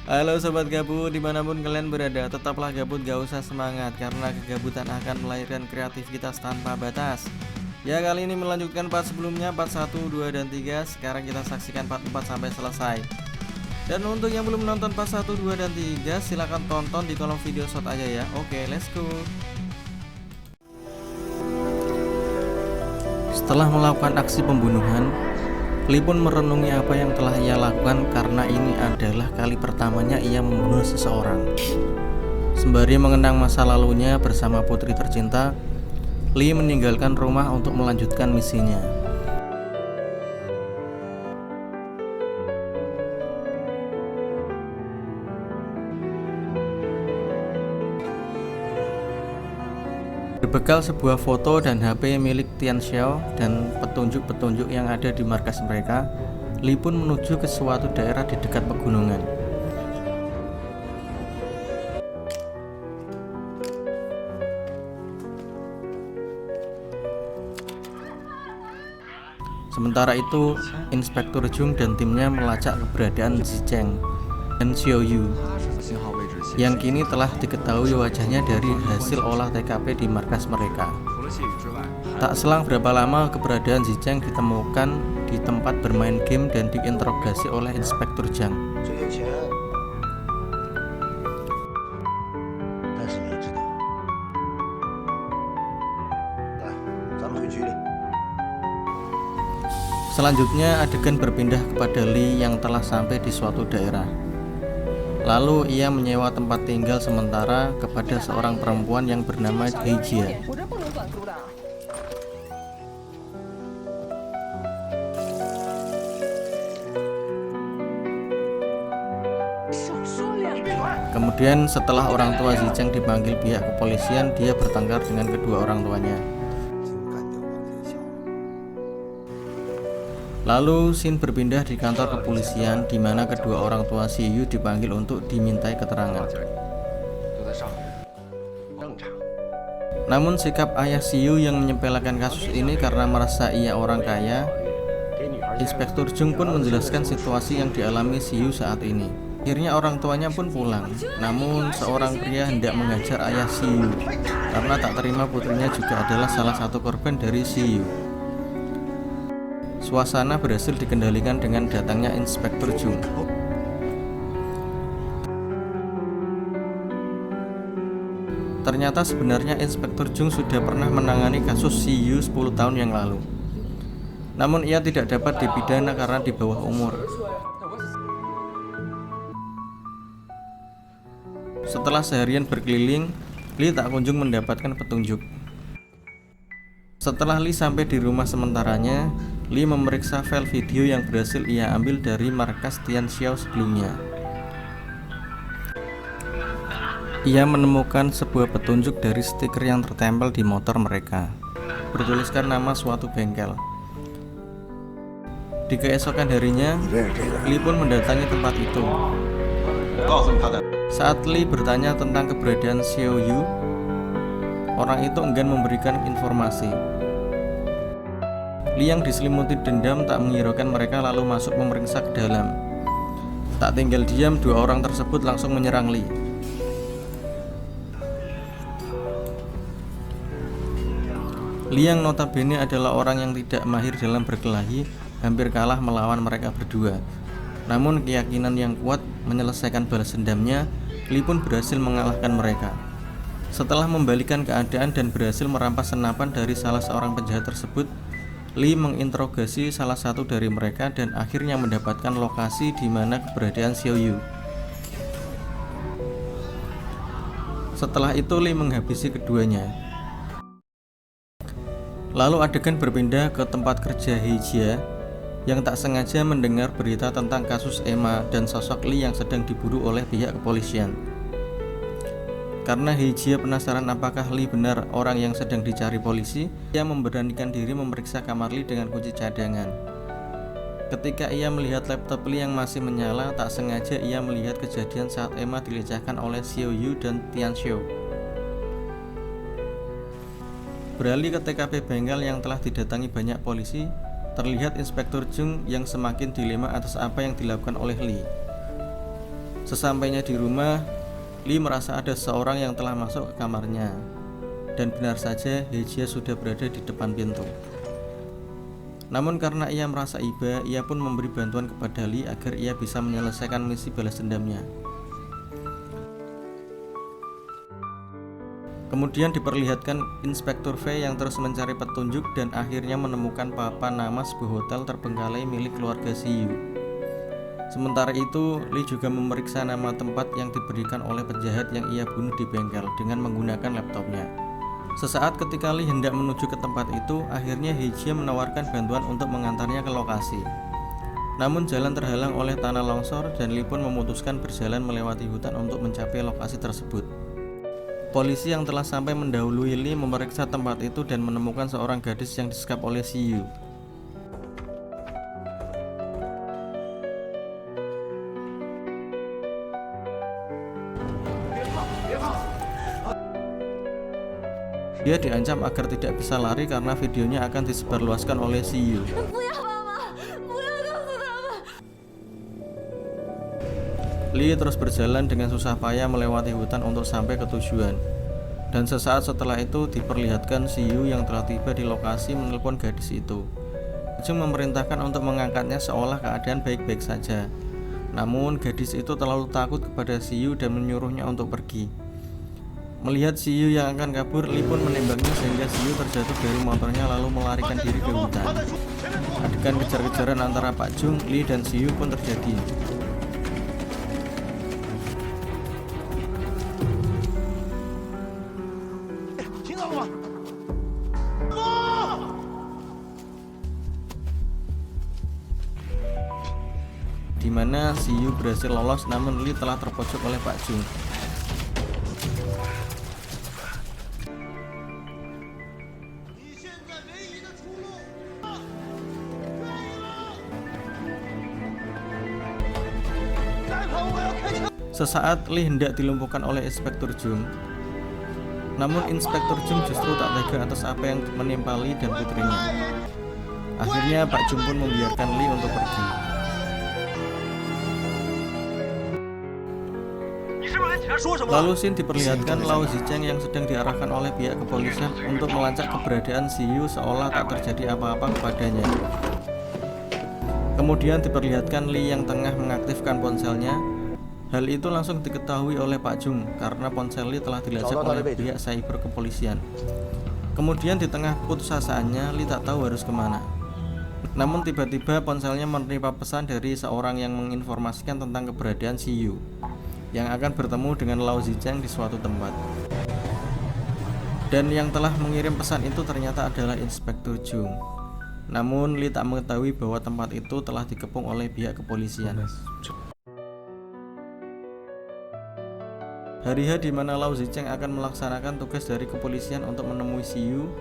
Halo sobat gabut, dimanapun kalian berada, tetaplah gabut, gak usah semangat, karena kegabutan akan melahirkan kreativitas tanpa batas. Ya, kali ini melanjutkan part sebelumnya, part 1, 2, dan 3. Sekarang kita saksikan part 4 sampai selesai. Dan untuk yang belum nonton part 1, 2, dan 3, silahkan tonton di kolom video short aja ya. Oke, let's go. Setelah melakukan aksi pembunuhan, Lee pun merenungi apa yang telah ia lakukan karena ini adalah kali pertamanya ia membunuh seseorang. Sembari mengenang masa lalunya bersama putri tercinta, Lee meninggalkan rumah untuk melanjutkan misinya. Berbekal sebuah foto dan HP milik Tian Xiao dan petunjuk-petunjuk yang ada di markas mereka, Lee pun menuju ke suatu daerah di dekat pegunungan. Sementara itu, Inspektur Jung dan timnya melacak keberadaan Zicheng dan Xiao Yu yang kini telah diketahui wajahnya dari hasil olah TKP di markas mereka. Tak selang berapa lama, keberadaan Zicheng ditemukan di tempat bermain game dan diinterogasi oleh Inspektur Zhang. Selanjutnya adegan berpindah kepada Lee yang telah sampai di suatu daerah. Lalu ia menyewa tempat tinggal sementara kepada seorang perempuan yang bernama Heijia. Kemudian setelah orang tua Zicheng dipanggil pihak kepolisian, dia bertengkar dengan kedua orang tuanya. Lalu scene berpindah di kantor kepolisian di mana kedua orang tua Si Yu dipanggil untuk dimintai keterangan. Namun sikap ayah Si Yu yang menyepelekan kasus ini karena merasa ia orang kaya, Inspektur Jung pun menjelaskan situasi yang dialami Si Yu saat ini. Akhirnya orang tuanya pun pulang. Namun seorang pria hendak mengajar ayah Si Yu karena tak terima putrinya juga adalah salah satu korban dari Si Yu. Suasana berhasil dikendalikan dengan datangnya Inspektur Jung. Ternyata sebenarnya Inspektur Jung sudah pernah menangani kasus Si Yu 10 tahun yang lalu. Namun ia tidak dapat dipidana karena di bawah umur. Setelah seharian berkeliling, Lee tak kunjung mendapatkan petunjuk. Setelah Lee sampai di rumah sementaranya, Lee memeriksa file video yang berhasil ia ambil dari markas Tian Xiao sebelumnya. Ia menemukan sebuah petunjuk dari stiker yang tertempel di motor mereka, bertuliskan nama suatu bengkel. Di keesokan harinya, Lee pun mendatangi tempat itu. Saat Lee bertanya tentang keberadaan Xiao Yu, orang itu enggan memberikan informasi. Lee yang diselimuti dendam tak menghiraukan mereka lalu masuk memeriksa ke dalam. Tak tinggal diam, dua orang tersebut langsung menyerang Lee. Lee yang notabene adalah orang yang tidak mahir dalam berkelahi, hampir kalah melawan mereka berdua. Namun keyakinan yang kuat menyelesaikan balas dendamnya, Lee pun berhasil mengalahkan mereka. Setelah membalikan keadaan dan berhasil merampas senapan dari salah seorang penjahat tersebut, Lee menginterogasi salah satu dari mereka dan akhirnya mendapatkan lokasi di mana keberadaan Xiao Yu. Setelah itu Lee menghabisi keduanya. Lalu adegan berpindah ke tempat kerja Heijia yang tak sengaja mendengar berita tentang kasus Emma dan sosok Lee yang sedang diburu oleh pihak kepolisian. Karena Heijia penasaran apakah Lee benar orang yang sedang dicari polisi, ia memberanikan diri memeriksa kamar Lee dengan kunci cadangan. Ketika ia melihat laptop Lee yang masih menyala, tak sengaja ia melihat kejadian saat Emma dilecehkan oleh Xiao Yu dan Tian Xiao. Beralih ke TKP bengkel yang telah didatangi banyak polisi, terlihat Inspektur Jung yang semakin dilema atas apa yang dilakukan oleh Lee. Sesampainya di rumah, Lee merasa ada seorang yang telah masuk ke kamarnya. Dan benar saja, Hye-jia sudah berada di depan pintu. Namun karena ia merasa iba, ia pun memberi bantuan kepada Lee agar ia bisa menyelesaikan misi balas dendamnya. Kemudian diperlihatkan Inspektur V yang terus mencari petunjuk dan akhirnya menemukan papan nama sebuah hotel terbengkalai milik keluarga Siyu. Sementara itu, Lee juga memeriksa nama tempat yang diberikan oleh penjahat yang ia bunuh di bengkel dengan menggunakan laptopnya. Sesaat ketika Lee hendak menuju ke tempat itu, akhirnya Hye-jia menawarkan bantuan untuk mengantarnya ke lokasi. Namun jalan terhalang oleh tanah longsor dan Lee pun memutuskan berjalan melewati hutan untuk mencapai lokasi tersebut. Polisi yang telah sampai mendahului Lee memeriksa tempat itu dan menemukan seorang gadis yang disekap oleh Siyu. Dia diancam agar tidak bisa lari karena videonya akan disebarluaskan oleh Siyu. Lee terus berjalan dengan susah payah melewati hutan untuk sampai ke tujuan. Dan sesaat setelah itu diperlihatkan Siyu yang telah tiba di lokasi menelpon gadis itu. Jung memerintahkan untuk mengangkatnya seolah keadaan baik-baik saja. Namun gadis itu terlalu takut kepada Siyu dan menyuruhnya untuk pergi. Melihat Siyu yang akan kabur, Lee pun menembaknya sehingga Siyu terjatuh dari motornya lalu melarikan diri ke hutan. Adegan kejar-kejaran antara Pak Jung, Lee dan Siyu pun terjadi. Di mana Siyu berhasil lolos namun Lee telah terpojok oleh Pak Jung. Sesaat Lee hendak dilumpuhkan oleh Inspektur Jung. Namun Inspektur Jung justru tak tega atas apa yang menimpa Lee dan putrinya. Akhirnya Pak Jung pun membiarkan Lee untuk pergi. Lalu scene diperlihatkan Lao Zicheng yang sedang diarahkan oleh pihak kepolisian untuk melacak keberadaan Siyu seolah tak terjadi apa-apa kepadanya. Kemudian diperlihatkan Lee yang tengah mengaktifkan ponselnya. Hal itu langsung diketahui oleh Pak Jung karena ponsel Lee telah dilacak oleh pihak cyber kepolisian. Kemudian di tengah putusasaannya, Lee tak tahu harus kemana. Namun tiba-tiba ponselnya menerima pesan dari seorang yang menginformasikan tentang keberadaan Siyu yang akan bertemu dengan Lao Zicheng di suatu tempat. Dan yang telah mengirim pesan itu ternyata adalah Inspektur Jung. Namun Lee tak mengetahui bahwa tempat itu telah dikepung oleh pihak kepolisian. Hari H di mana Lao Zicheng akan melaksanakan tugas dari kepolisian untuk menemui Siyu.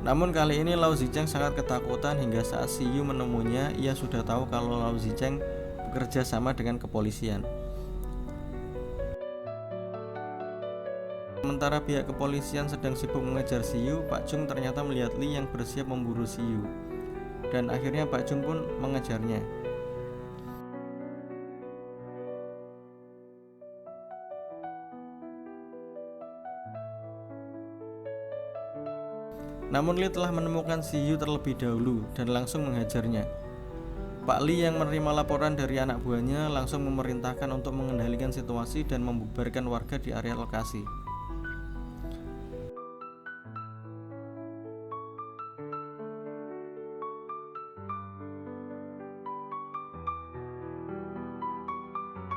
Namun kali ini Lao Zicheng sangat ketakutan hingga saat Siyu menemuinya, ia sudah tahu kalau Lao Zicheng bekerja sama dengan kepolisian. Sementara pihak kepolisian sedang sibuk mengejar Siyu, Pak Jung ternyata melihat Lee yang bersiap memburu Siyu. Dan akhirnya Pak Jung pun mengejarnya. Namun Lee telah menemukan Siyu terlebih dahulu dan langsung menghajarnya. Pak Lee yang menerima laporan dari anak buahnya langsung memerintahkan untuk mengendalikan situasi dan membubarkan warga di area lokasi.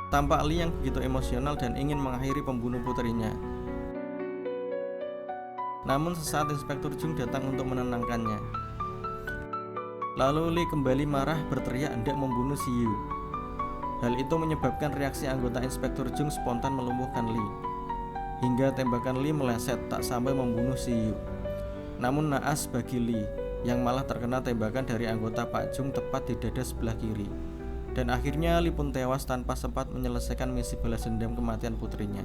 Tampak Lee yang begitu emosional dan ingin mengakhiri pembunuh putrinya. Namun sesaat Inspektur Jung datang untuk menenangkannya. Lalu Lee kembali marah berteriak hendak membunuh Siyu. Hal itu menyebabkan reaksi anggota Inspektur Jung spontan melumpuhkan Lee. Hingga tembakan Lee meleset tak sampai membunuh Siyu. Namun naas bagi Lee yang malah terkena tembakan dari anggota Pak Jung tepat di dada sebelah kiri. Dan akhirnya Lee pun tewas tanpa sempat menyelesaikan misi balas dendam kematian putrinya.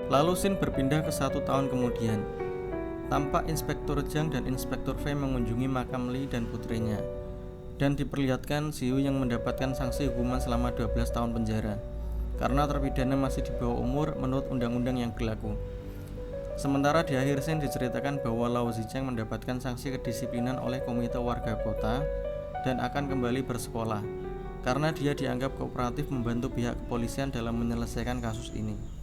Lalu scene berpindah ke 1 tahun kemudian, Tampak Inspektur Zhang dan Inspektur Fei mengunjungi makam Li dan putrinya, dan diperlihatkan Ziyu yang mendapatkan sanksi hukuman selama 12 tahun penjara karena terpidana masih di bawah umur menurut undang-undang yang berlaku. Sementara di akhir scene diceritakan bahwa Lao Zicheng mendapatkan sanksi kedisiplinan oleh komite warga kota dan akan kembali bersekolah karena dia dianggap kooperatif membantu pihak kepolisian dalam menyelesaikan kasus ini.